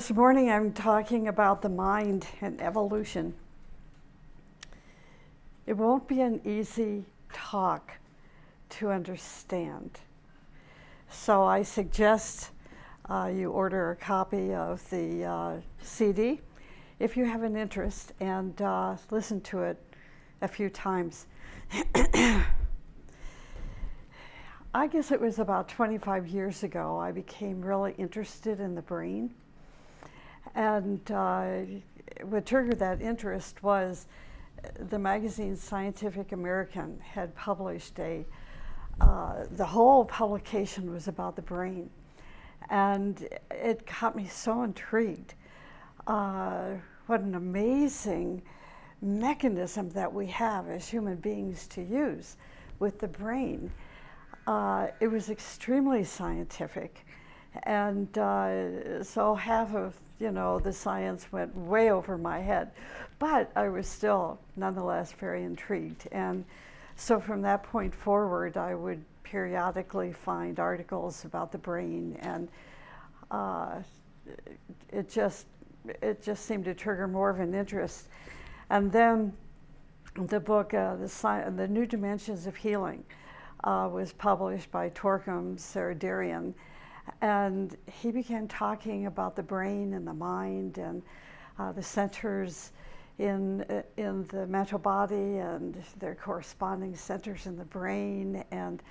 This morning I'm talking about the mind and evolution. It won't be an easy talk to understand. So I suggest you order a copy of the CD if you have an interest and listen to it a few times. I guess it was about 25 years ago I became really interested in the brain. And what triggered that interest was the magazine Scientific American had published the whole publication was about the brain. And it got me so intrigued. What an amazing mechanism that we have as human beings to use with the brain. It was extremely scientific. And so half of, the science went way over my head. But I was still, nonetheless, very intrigued. And so from that point forward, I would periodically find articles about the brain. And it just seemed to trigger more of an interest. And then the book, The New Dimensions of Healing, was published by Torquem Saradarian. And he began talking about the brain and the mind and the centers in the mental body and their corresponding centers in the brain. And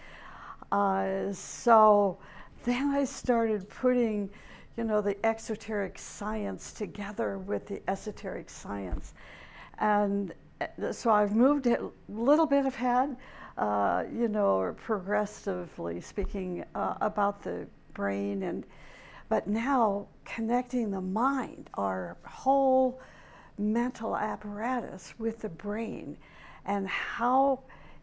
so then I started putting, the exoteric science together with the esoteric science. And so I've moved a little bit ahead, progressively speaking about the brain, but now connecting the mind, our whole mental apparatus, with the brain, and how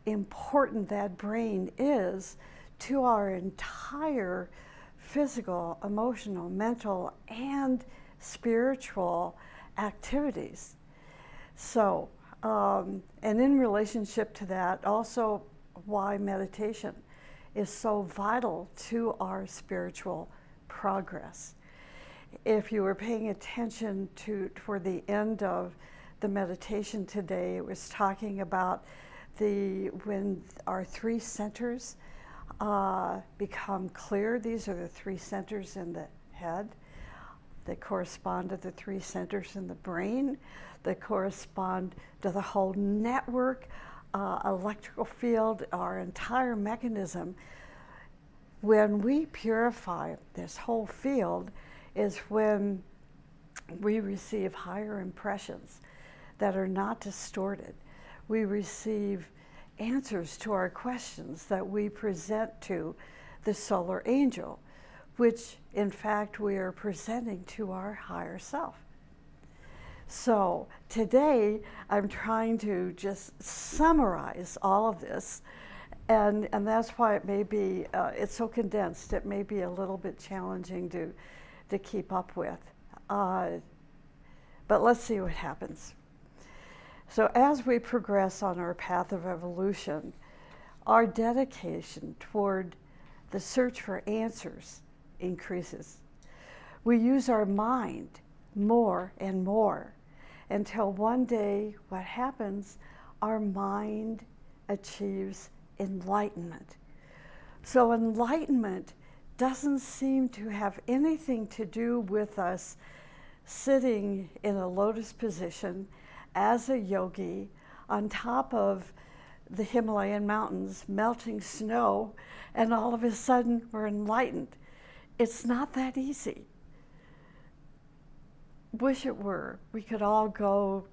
important that brain is to our entire physical, emotional, mental, and spiritual activities. So, and in relationship to that, also why meditation is so vital to our spiritual progress. If you were paying attention toward the end of the meditation today, it was talking about when our three centers become clear. These are the three centers in the head that correspond to the three centers in the brain, that correspond to the whole network, electrical field, our entire mechanism. When we purify this whole field is when we receive higher impressions that are not distorted. We receive answers to our questions that we present to the solar angel, which in fact we are presenting to our higher self. So today I'm trying to just summarize all of this, and that's why it may be, it's so condensed, it may be a little bit challenging to keep up with. But let's see what happens. So as we progress on our path of evolution, our dedication toward the search for answers increases. We use our mind more and more, until one day, what happens, our mind achieves enlightenment. So enlightenment doesn't seem to have anything to do with us sitting in a lotus position as a yogi on top of the Himalayan mountains, melting snow, and all of a sudden we're enlightened. It's not that easy. Wish it were. We could all go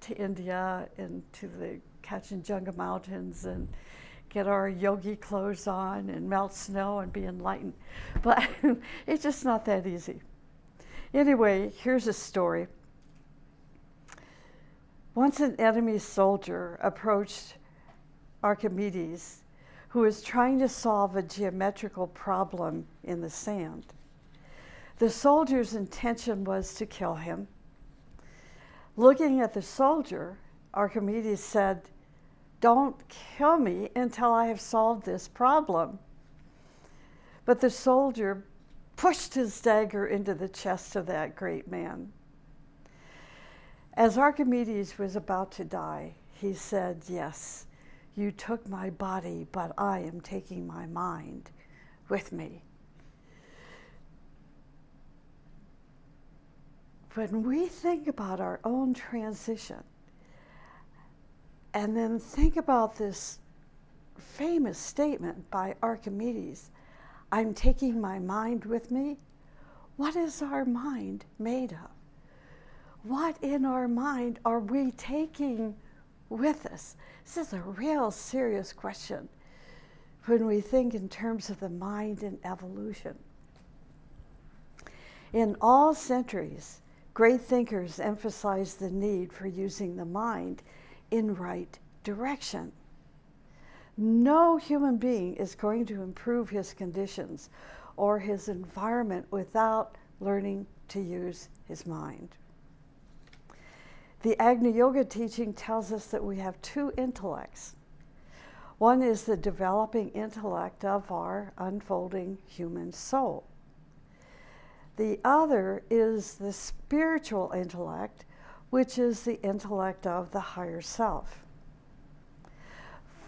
to India and to the Kanchenjunga Mountains and get our yogi clothes on and melt snow and be enlightened. But it's just not that easy. Anyway, here's a story. Once an enemy soldier approached Archimedes, who was trying to solve a geometrical problem in the sand. The soldier's intention was to kill him. Looking at the soldier, Archimedes said, "Don't kill me until I have solved this problem." But the soldier pushed his dagger into the chest of that great man. As Archimedes was about to die, he said, "Yes, you took my body, but I am taking my mind with me." When we think about our own transition, and then think about this famous statement by Archimedes, "I'm taking my mind with me," what is our mind made of? What in our mind are we taking with us? This is a real serious question when we think in terms of the mind and evolution. In all centuries, great thinkers emphasized the need for using the mind in right direction. No human being is going to improve his conditions or his environment without learning to use his mind. The Agni Yoga teaching tells us that we have two intellects. One is the developing intellect of our unfolding human soul. The other is the spiritual intellect, which is the intellect of the higher self.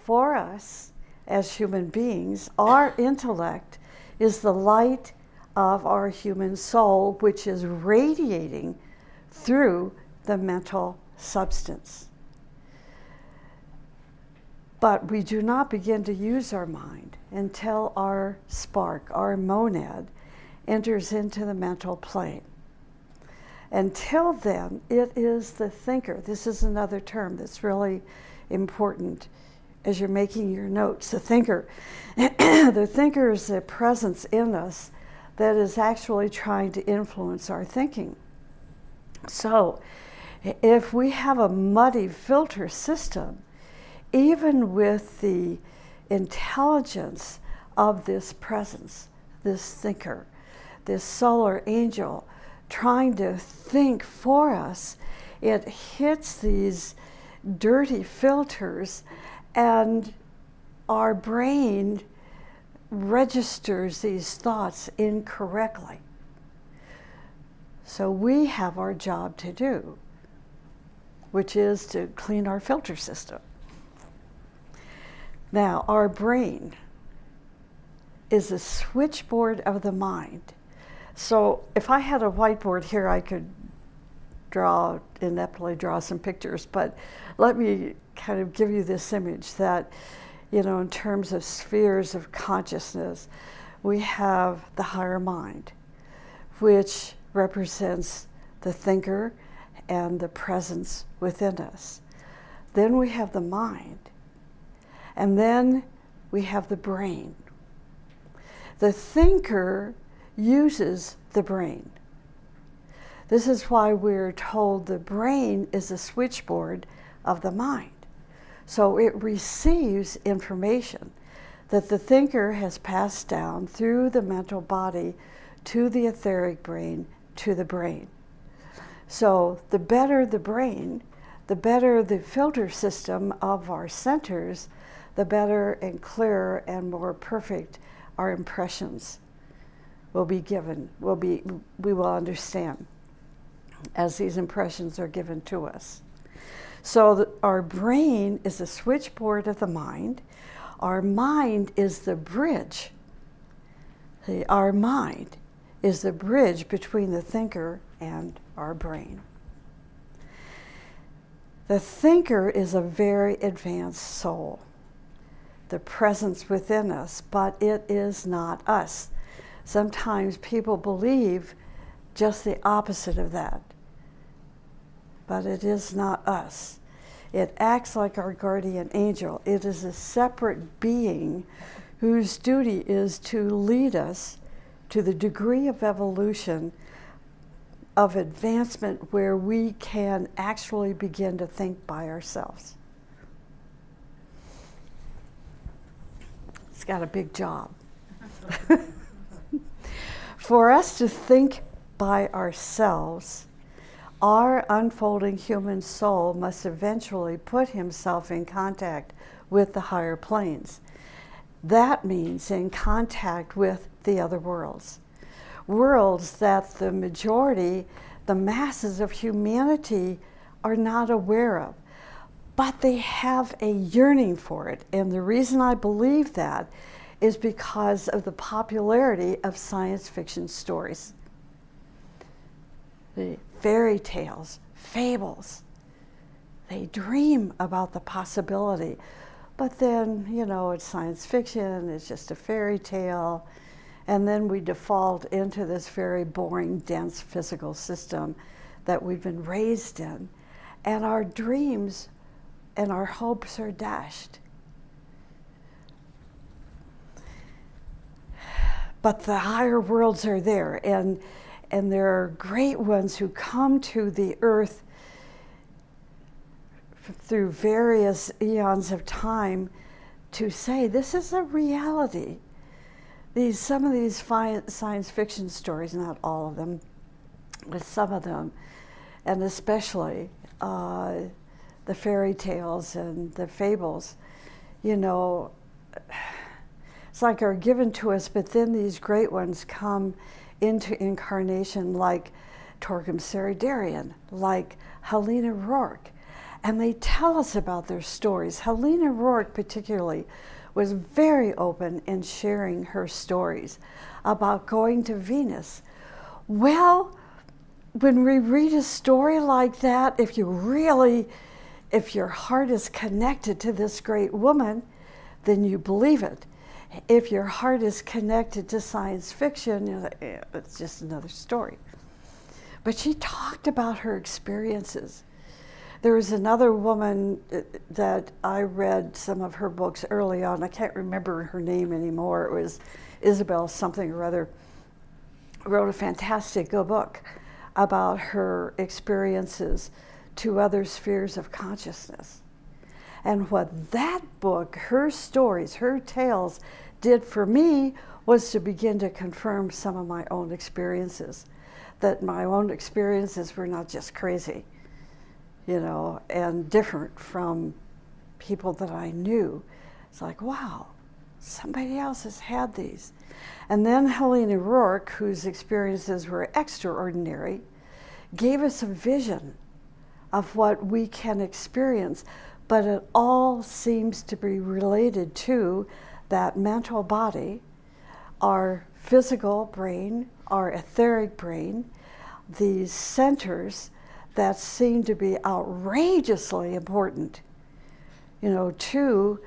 For us, as human beings, our intellect is the light of our human soul, which is radiating through the mental substance. But we do not begin to use our mind until our spark, our monad, enters into the mental plane. Until then, it is the thinker. This is another term that's really important as you're making your notes. The thinker. The thinker is the presence in us that is actually trying to influence our thinking. So, if we have a muddy filter system, even with the intelligence of this presence, this thinker, this solar angel trying to think for us, it hits these dirty filters and our brain registers these thoughts incorrectly. So we have our job to do, which is to clean our filter system. Now, our brain is a switchboard of the mind. So if I had a whiteboard here, I could ineptly draw some pictures, but let me kind of give you this image that, in terms of spheres of consciousness, we have the higher mind, which represents the thinker and the presence within us. Then we have the mind, and then we have the brain. The thinker uses the brain. This is why we're told the brain is a switchboard of the mind. So it receives information that the thinker has passed down through the mental body to the etheric brain, to the brain. So the better the brain, the better the filter system of our centers, the better and clearer and more perfect our impressions will be given, we will understand as these impressions are given to us. So our brain is a switchboard of the mind. Our mind is the bridge. Our mind is the bridge between the thinker and our brain. The thinker is a very advanced soul, the presence within us, but it is not us. Sometimes people believe just the opposite of that, but it is not us. It acts like our guardian angel. It is a separate being whose duty is to lead us to the degree of evolution, of advancement, where we can actually begin to think by ourselves. It's got a big job. For us to think by ourselves, our unfolding human soul must eventually put himself in contact with the higher planes. That means in contact with the other worlds, worlds that the majority, the masses of humanity are not aware of. But they have a yearning for it. And the reason I believe that is because of the popularity of science fiction stories. The fairy tales, fables, they dream about the possibility. But then, it's science fiction, it's just a fairy tale. And then we default into this very boring, dense physical system that we've been raised in. And our dreams and our hopes are dashed. But the higher worlds are there, and there are great ones who come to the earth through various eons of time to say, this is a reality. Some of these science fiction stories, not all of them, but some of them, and especially the fairy tales and the fables, it's like are given to us, but then these great ones come into incarnation like Torquem Saradarian, like Helena Rourke, and they tell us about their stories. Helena Rourke particularly was very open in sharing her stories about going to Venus. Well, when we read a story like that, if your heart is connected to this great woman, then you believe it. If your heart is connected to science fiction, it's just another story. But she talked about her experiences. There was another woman that I read some of her books early on. I can't remember her name anymore. It was Isabel something or other. Wrote a fantastic book about her experiences to other spheres of consciousness. And what that book, her stories, her tales, did for me was to begin to confirm some of my own experiences, that my own experiences were not just crazy, and different from people that I knew. It's like, wow, somebody else has had these. And then Helena Rourke, whose experiences were extraordinary, gave us a vision of what we can experience, but it all seems to be related to that mental body, our physical brain, our etheric brain, these centers that seem to be outrageously important, to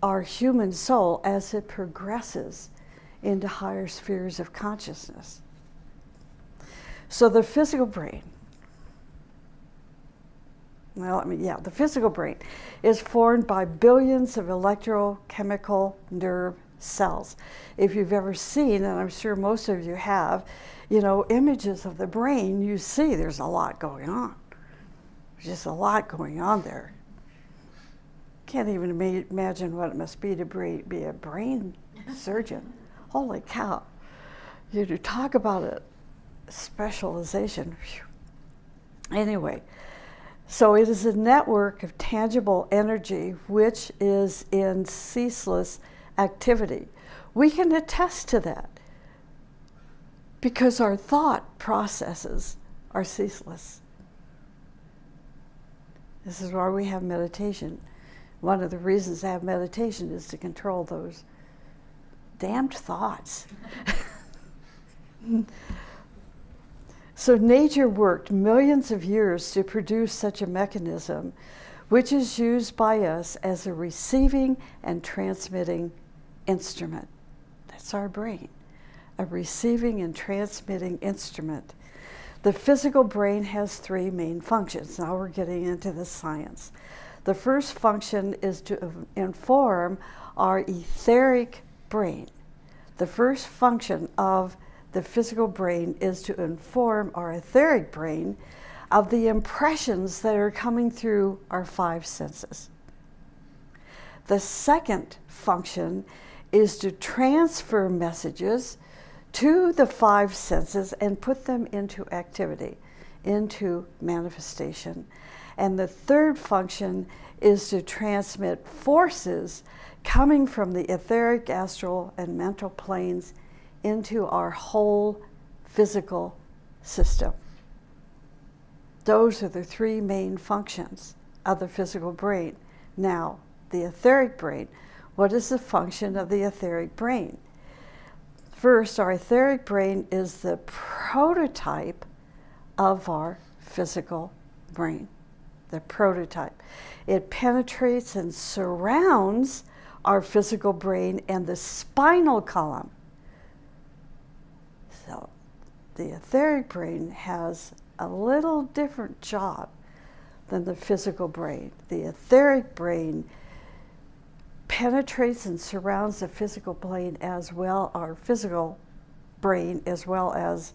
our human soul as it progresses into higher spheres of consciousness. So the physical brain, the physical brain is formed by billions of electrochemical nerve cells. If you've ever seen, and I'm sure most of you have, images of the brain, you see there's a lot going on. There's just a lot going on there. Can't even imagine what it must be to be a brain surgeon. Holy cow. You talk about a specialization. Whew. Anyway, so it is a network of tangible energy which is in ceaseless activity. We can attest to that because our thought processes are ceaseless. This is why we have meditation. One of the reasons to have meditation is to control those damned thoughts. So nature worked millions of years to produce such a mechanism, which is used by us as a receiving and transmitting instrument. That's our brain, a receiving and transmitting instrument. The physical brain has three main functions. Now we're getting into the science. The first function is to inform our etheric brain. The first function of the physical brain is to inform our etheric brain of the impressions that are coming through our five senses. The second function is to transfer messages to the five senses and put them into activity, into manifestation. And the third function is to transmit forces coming from the etheric, astral, and mental planes into our whole physical system. Those are the three main functions of the physical brain. Now, the etheric brain. What is the function of the etheric brain? First, our etheric brain is the prototype of our physical brain. The prototype. It penetrates and surrounds our physical brain and the spinal column. So, the etheric brain has a little different job than the physical brain. The etheric brain penetrates and surrounds the physical brain as well, our physical brain, as well as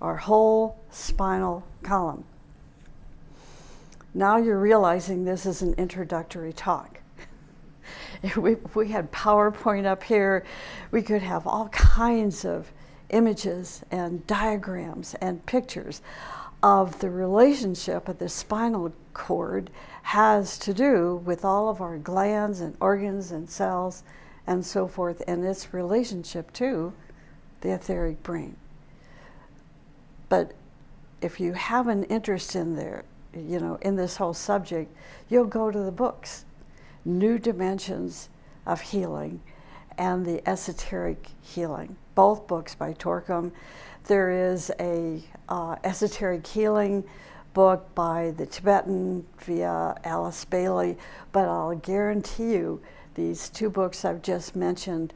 our whole spinal column. Now you're realizing this is an introductory talk. If we had PowerPoint up here, we could have all kinds of images and diagrams and pictures of the relationship of the spinal cord has to do with all of our glands and organs and cells and so forth, and its relationship to the etheric brain. But if you have an interest in there, in this whole subject, you'll go to the books, New Dimensions of Healing and the Esoteric Healing, both books by Torquem. There is a esoteric healing book by the Tibetan via Alice Bailey, but I'll guarantee you these two books I've just mentioned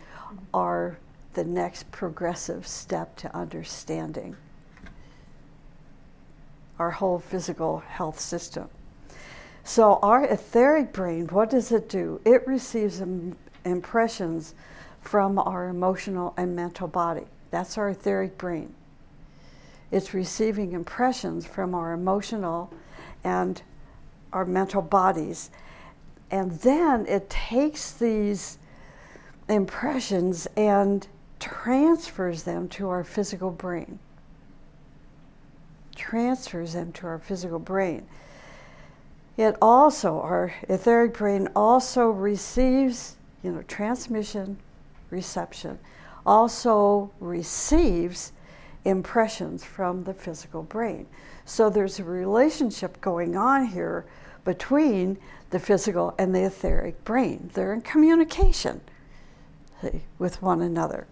are the next progressive step to understanding our whole physical health system. So our etheric brain, what does it do? It receives impressions from our emotional and mental body. That's our etheric brain. It's receiving impressions from our emotional and our mental bodies. And then it takes these impressions and transfers them to our physical brain. It also, our etheric brain also receives, transmission, reception, also receives impressions from the physical brain. So there's a relationship going on here between the physical and the etheric brain. They're in communication with one another.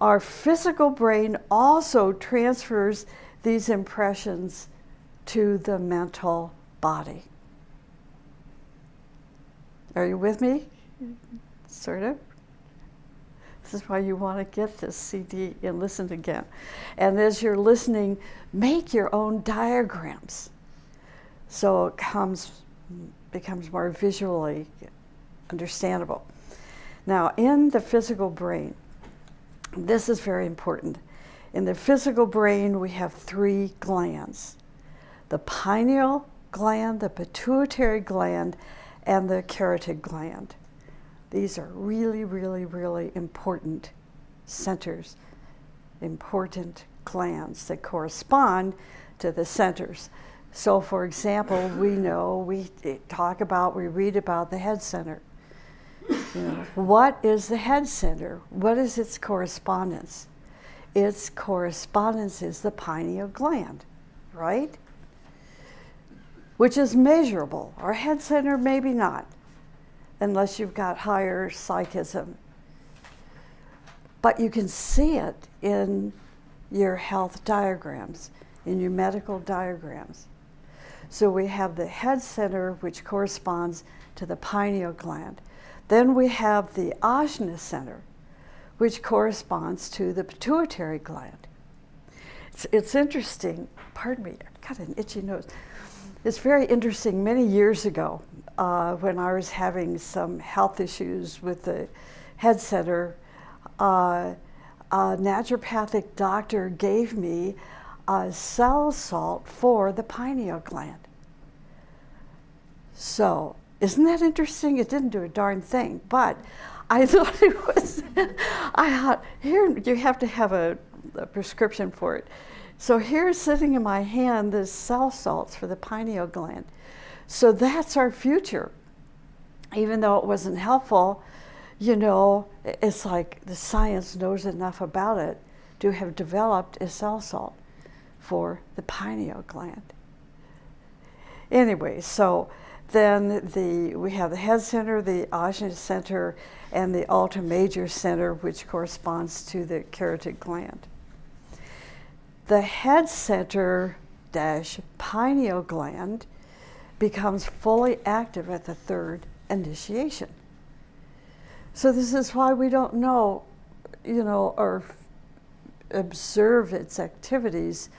Our physical brain also transfers these impressions to the mental body. Are you with me? Sort of? This is why you want to get this CD and listen again. And as you're listening, make your own diagrams so it becomes more visually understandable. Now, in the physical brain, this is very important. In the physical brain, we have three glands: the pineal gland, the pituitary gland, and the carotid gland. These are really, really, really important centers, important glands that correspond to the centers. So, for example, we read about the head center. What is the head center? What is its correspondence? Its correspondence is the pineal gland, right? Which is measurable. Our head center, maybe not, unless you've got higher psychism. But you can see it in your health diagrams, in your medical diagrams. So we have the head center, which corresponds to the pineal gland. Then we have the Agni center, which corresponds to the pituitary gland. It's interesting, pardon me, I've got an itchy nose. It's very interesting. Many years ago, when I was having some health issues with the head center, a naturopathic doctor gave me a cell salt for the pineal gland. So, isn't that interesting? It didn't do a darn thing, but I thought it was, I thought, here, you have to have a prescription for it. So here's sitting in my hand, this cell salts for the pineal gland. So that's our future. Even though it wasn't helpful, you know, it's like the science knows enough about it to have developed a cell salt for the pineal gland. Anyway, so then we have the head center, the Agni center, and the ultra major center, which corresponds to the carotid gland. The head center dash pineal gland becomes fully active at the third initiation. So this is why we don't know, you know, or observe its activities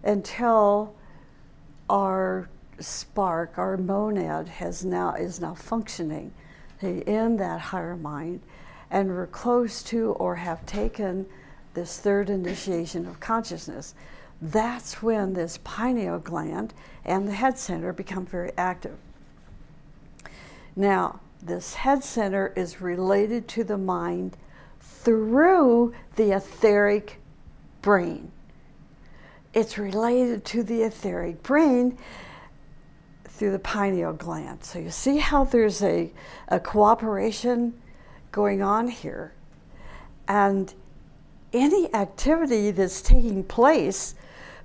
until our spark, our monad, is now functioning in that higher mind, and we're close to or have taken this third initiation of consciousness. That's when this pineal gland and the head center become very active. Now, this head center is related to the mind through the etheric brain. It's related to the etheric brain through the pineal gland. So you see how there's a cooperation going on here. And any activity that's taking place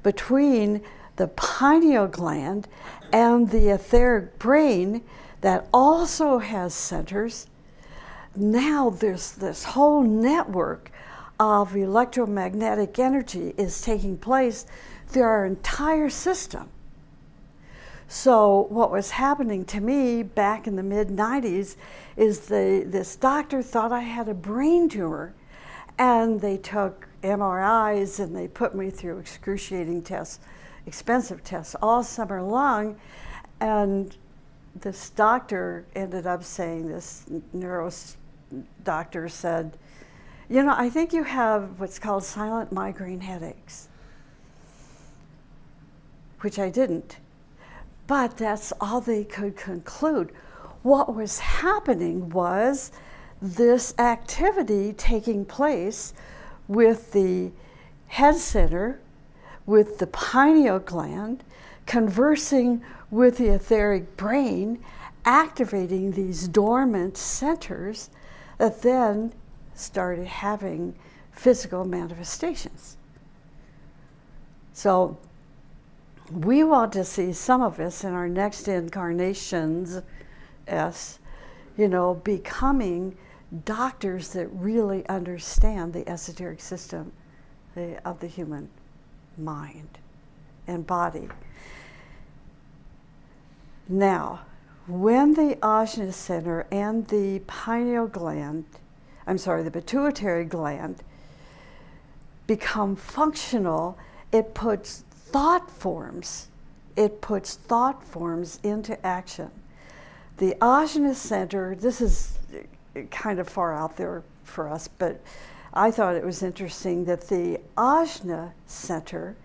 between the pineal gland and the etheric brain that also has centers, now there's this whole network of electromagnetic energy is taking place through our entire system. So what was happening to me back in the mid-90s is this doctor thought I had a brain tumor, and they took MRIs and they put me through excruciating tests, expensive tests all summer long, and this doctor ended up saying, this neuro doctor said, you know, I think you have what's called silent migraine headaches, which I didn't. But that's all they could conclude. What was happening was this activity taking place with the head center, with the pineal gland, conversing with the etheric brain, activating these dormant centers that then started having physical manifestations. So we want to see some of us in our next incarnations you know, becoming doctors that really understand the esoteric system of the human mind and body. Now, when the Agni center and the pineal gland, the pituitary gland, become functional, it puts thought forms into action. The Agni center, this is kind of far out there for us, but I thought it was interesting that the Agni center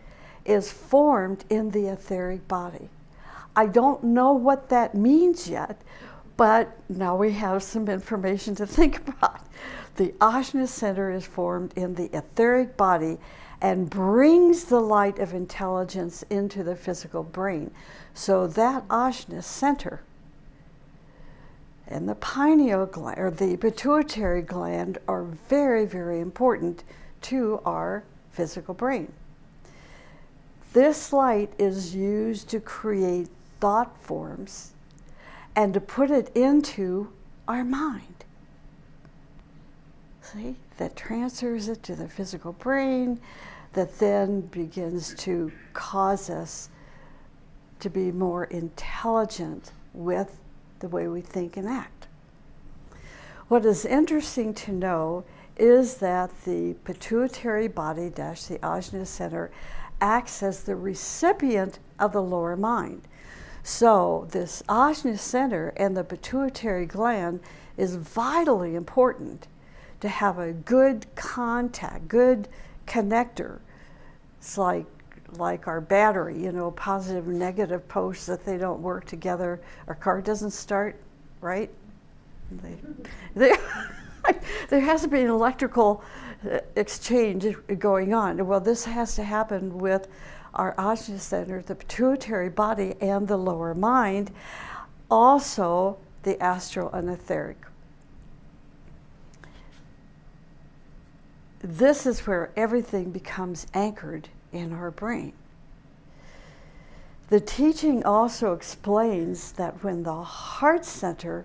is formed in the etheric body. I don't know what that means yet, but now we have some information to think about. The Agni center is formed in the etheric body and brings the light of intelligence into the physical brain. So that Agni center and the pineal gland, or the pituitary gland, are very, very important to our physical brain. This light is used to create thought forms and to put it into our mind. See, that transfers it to the physical brain, that then begins to cause us to be more intelligent with the way we think and act. What is interesting to know is that the pituitary body dash the Agni center acts as the recipient of the lower mind. So this Agni center and the pituitary gland is vitally important to have a good contact, good connector. It's like our battery, you know, positive and negative posts, that they don't work together, our car doesn't start, right? There has to be an electrical exchange going on. Well, this has to happen with our Agni center, the pituitary body, and the lower mind, also the astral and etheric. this is where everything becomes anchored in our brain. The teaching also explains that when the heart center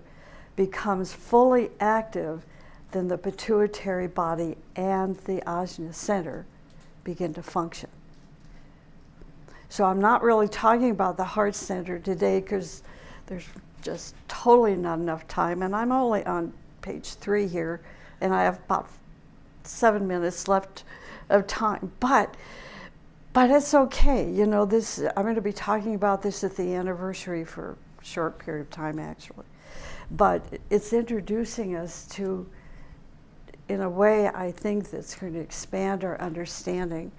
becomes fully active, then the pituitary body and the Agni center begin to function. So I'm not really talking about the heart center today because there's just totally not enough time, and I'm only on page 3 here, and I have about 7 minutes left of time. But it's okay. You know, this, I'm going to be talking about this at the anniversary for a short period of time, actually. But it's introducing us to, in a way, I think that's going to expand our understanding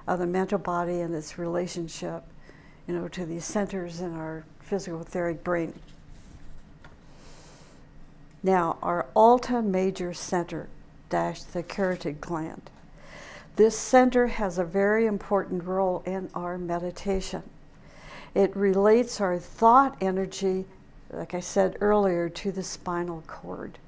of the mental body and its relationship, you know, to these centers in our physical etheric brain. Now, our Alta major center, the carotid gland. This center has a very important role in our meditation. It relates our thought energy, like I said earlier, to the spinal cord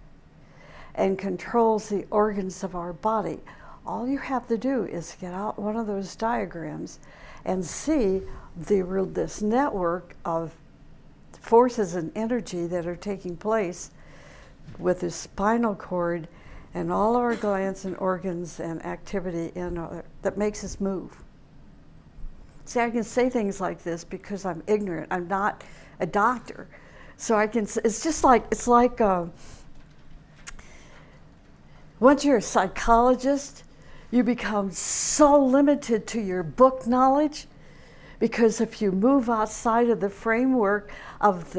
and controls the organs of our body. All you have to do is get out one of those diagrams and see this network of forces and energy that are taking place with the spinal cord and all our glands and organs and activity that makes us move. See, I can say things like this because I'm ignorant. I'm not a doctor. So I can, it's just like, once you're a psychologist, you become so limited to your book knowledge, because if you move outside of the framework of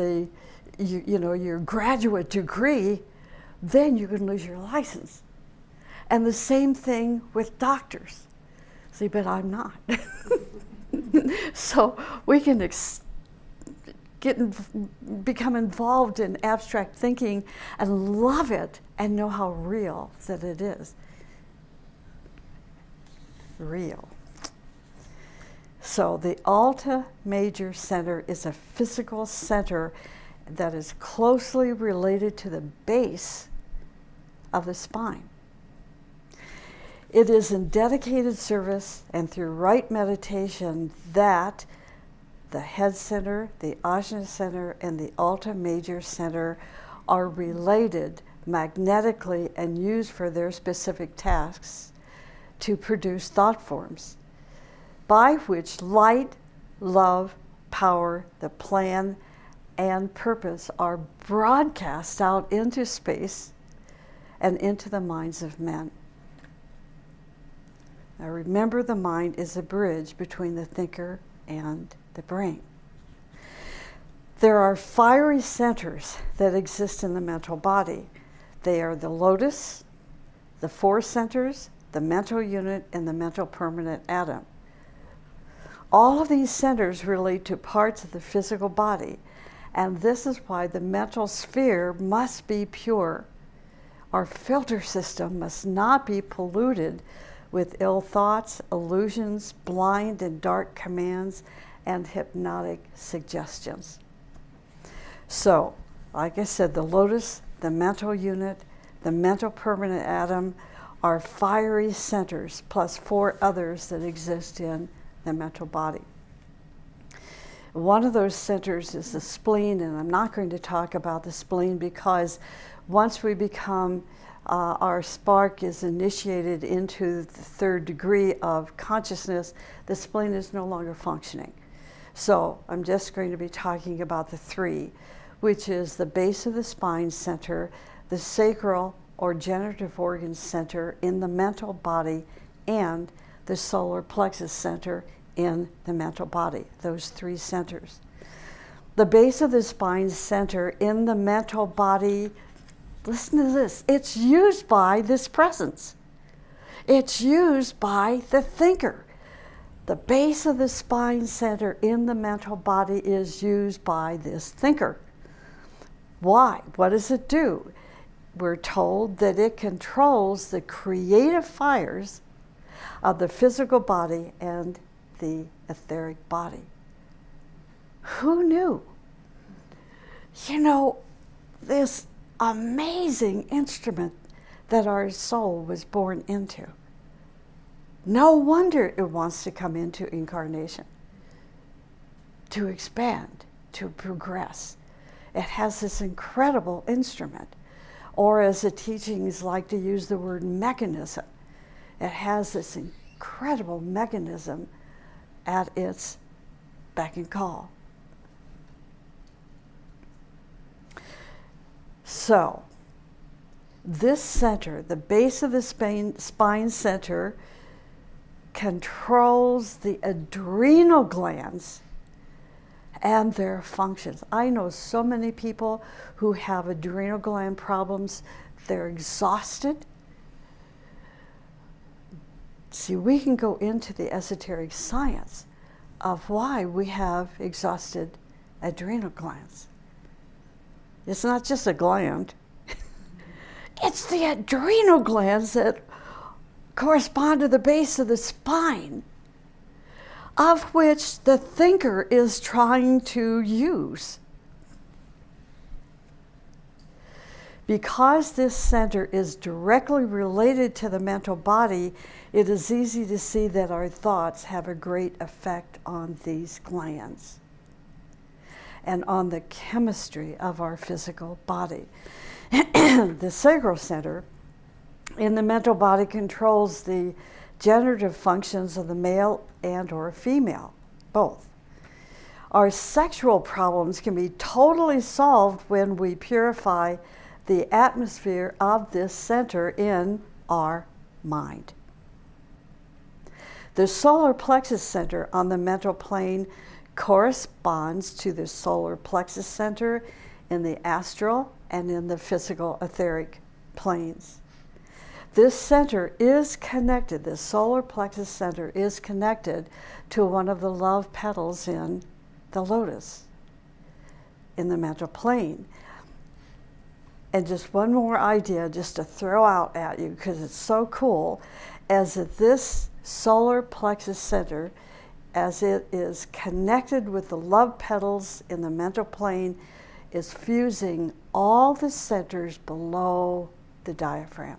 your graduate degree, then you can lose your license. And the same thing with doctors. See, but I'm not. So we can become involved in abstract thinking and love it and know how real that it is. Real. So the Alta major center is a physical center that is closely related to the base of the spine. It is in dedicated service and through right meditation that the head center, the Agni center, and the Alta major center are related magnetically and used for their specific tasks to produce thought forms, by which light, love, power, the plan, and purpose are broadcast out into space and into the minds of men. Now remember, the mind is a bridge between the thinker and the brain. There are fiery centers that exist in the mental body. They are the lotus, the 4 centers, the mental unit, and the mental permanent atom. All of these centers relate to parts of the physical body, and this is why the mental sphere must be pure. Our filter system must not be polluted with ill thoughts, illusions, blind and dark commands, and hypnotic suggestions. So, like I said, the lotus, the mental unit, the mental permanent atom are fiery centers, plus 4 others that exist in the mental body. One of those centers is the spleen, and I'm not going to talk about the spleen because once we become, our spark is initiated into the 3rd degree of consciousness, the spleen is no longer functioning. So I'm just going to be talking about the 3, which is the base of the spine center, the sacral or generative organ center in the mental body, and the solar plexus center in the mental body, those 3 centers. The base of the spine center in the mental body, listen to this, it's used by this presence. It's used by the thinker. The base of the spine center in the mental body is used by this thinker. Why? What does it do? We're told that it controls the creative fires of the physical body and the etheric body. Who knew? You know, this amazing instrument that our soul was born into. No wonder it wants to come into incarnation, to expand, to progress. It has this incredible instrument, or as the teachings like to use the word mechanism, it has this incredible mechanism at its beck and call. So, this center, the base of the spine center, controls the adrenal glands and their functions. I know so many people who have adrenal gland problems. They're exhausted. See, we can go into the esoteric science of why we have exhausted adrenal glands. It's not just a gland. It's the adrenal glands that correspond to the base of the spine, of which the thinker is trying to use. Because this center is directly related to the mental body, it is easy to see that our thoughts have a great effect on these glands and on the chemistry of our physical body. The sacral center in the mental body controls the generative functions of the male and or female, both. Our sexual problems can be totally solved when we purify the atmosphere of this center in our mind. The solar plexus center on the mental plane corresponds to the solar plexus center in the astral and in the physical etheric planes. This center is connected, the solar plexus center is connected to one of the love petals in the lotus, in the mental plane. And just one more idea just to throw out at you, because it's so cool, as that this solar plexus center, as it is connected with the love petals in the mental plane, is fusing all the centers below the diaphragm.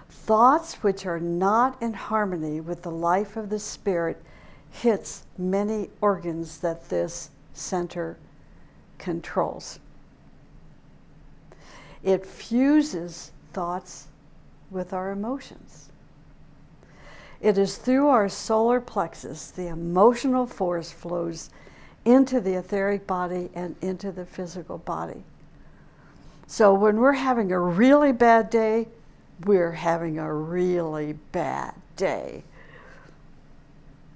Thoughts which are not in harmony with the life of the spirit hits many organs that this center controls. It fuses thoughts with our emotions. It is through our solar plexus the emotional force flows into the etheric body and into the physical body. So when we're having a really bad day, we're having a really bad day.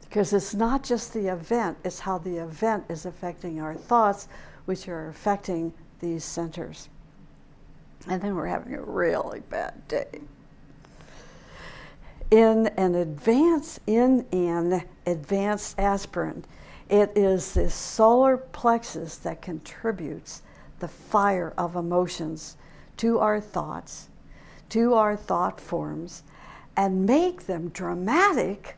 Because it's not just the event, it's how the event is affecting our thoughts, which are affecting these centers. And then we're having a really bad day. In an advanced aspirant, it is this solar plexus that contributes the fire of emotions to our thoughts, to our thought forms, and make them dramatic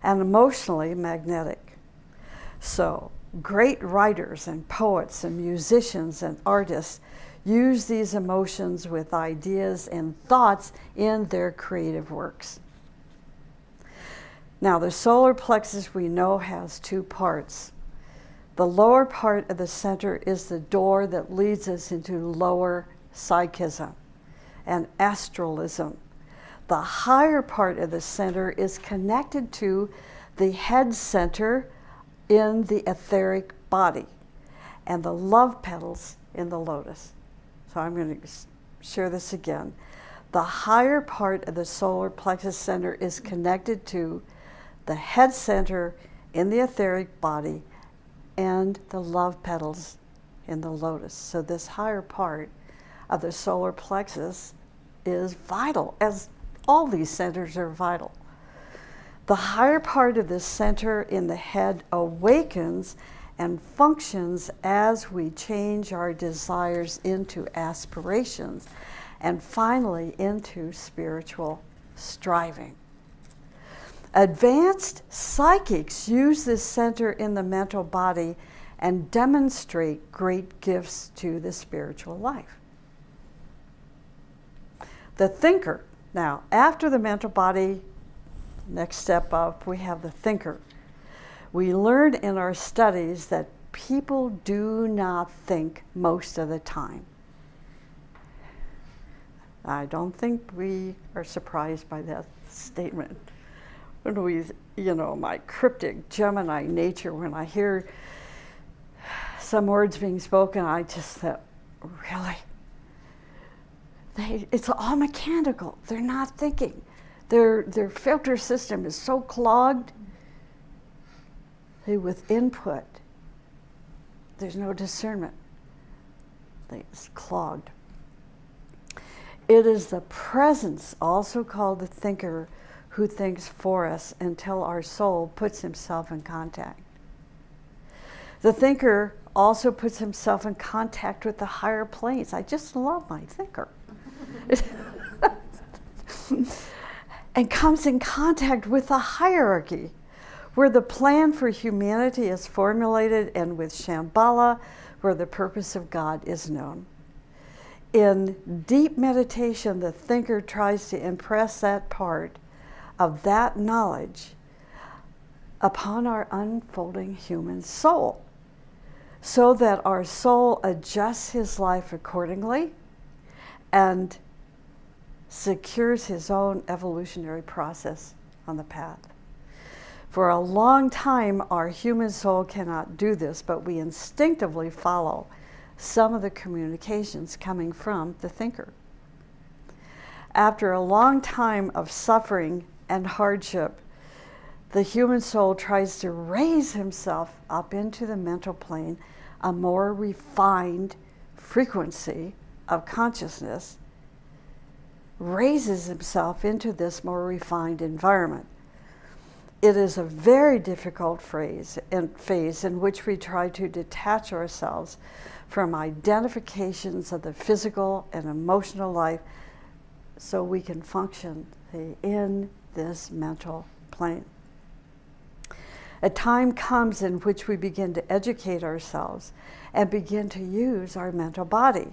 and emotionally magnetic. So, great writers and poets and musicians and artists use these emotions with ideas and thoughts in their creative works. Now, the solar plexus we know has two parts. The lower part of the center is the door that leads us into lower psychism and astralism. The higher part of the center is connected to the head center in the etheric body and the love petals in the lotus. So I'm going to share this again. The higher part of the solar plexus center is connected to the head center in the etheric body and the love petals in the lotus. So this higher part of the solar plexus is vital, as all these centers are vital. The higher part of the center in the head awakens and functions as we change our desires into aspirations and finally into spiritual striving. Advanced psychics use this center in the mental body and demonstrate great gifts to the spiritual life. The thinker. Now, after the mental body, next step up, we have the thinker. We learned in our studies that people do not think most of the time. I don't think we are surprised by that statement. When we, my cryptic Gemini nature, when I hear some words being spoken, I just thought, really? It's all mechanical. They're not thinking. Their filter system is so clogged with input. There's no discernment. It's clogged. It is the presence, also called the thinker, who thinks for us until our soul puts himself in contact. The thinker also puts himself in contact with the higher planes. I just love my thinker. And comes in contact with the hierarchy, where the plan for humanity is formulated, and with Shambhala, where the purpose of God is known. In deep meditation, the thinker tries to impress that part of that knowledge upon our unfolding human soul, so that our soul adjusts his life accordingly and secures his own evolutionary process on the path. For a long time, our human soul cannot do this, but we instinctively follow some of the communications coming from the thinker. After a long time of suffering and hardship, the human soul tries to raise himself up into the mental plane, a more refined frequency of consciousness, raises himself into this more refined environment. It is a very difficult phase in which we try to detach ourselves from identifications of the physical and emotional life so we can function in this mental plane. A time comes in which we begin to educate ourselves and begin to use our mental body.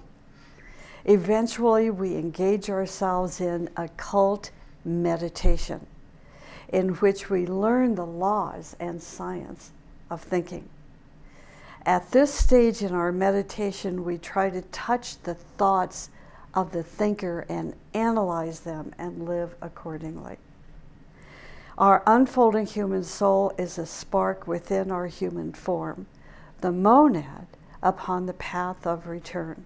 Eventually, we engage ourselves in occult meditation, in which we learn the laws and science of thinking. At this stage in our meditation, we try to touch the thoughts of the thinker and analyze them and live accordingly. Our unfolding human soul is a spark within our human form, the monad upon the path of return.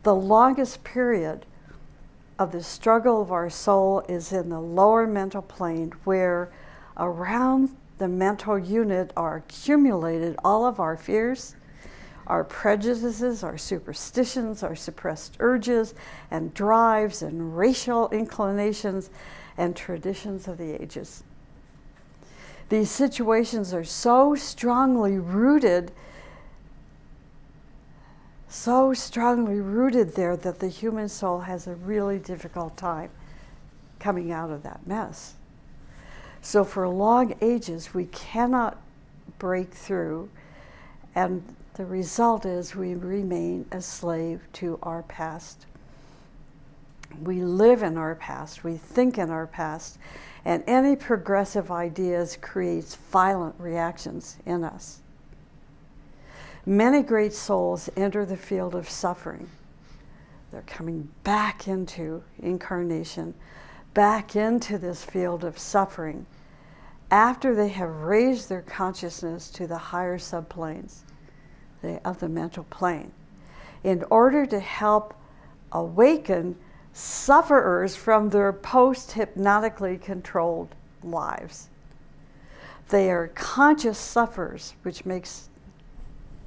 The longest period of the struggle of our soul is in the lower mental plane, where around the mental unit are accumulated all of our fears, our prejudices, our superstitions, our suppressed urges and drives and racial inclinations and traditions of the ages. These situations are so strongly rooted there that the human soul has a really difficult time coming out of that mess. So for long ages, we cannot break through, and the result is we remain a slave to our past. We live in our past, we think in our past, and any progressive ideas creates violent reactions in us. Many great souls enter the field of suffering. They're coming back into incarnation, back into this field of suffering, after they have raised their consciousness to the higher subplanes of the mental plane, in order to help awaken sufferers from their post-hypnotically controlled lives. They are conscious sufferers, which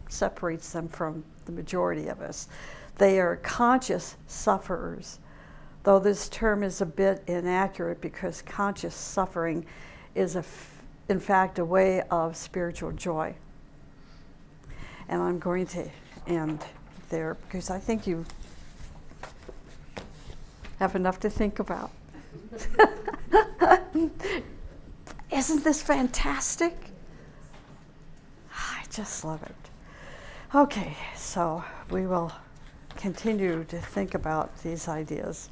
separates them from the majority of us. They are conscious sufferers, though this term is a bit inaccurate because conscious suffering is in fact a way of spiritual joy. And I'm going to end there because I think you have enough to think about. Isn't this fantastic? I just love it. Okay, so we will continue to think about these ideas.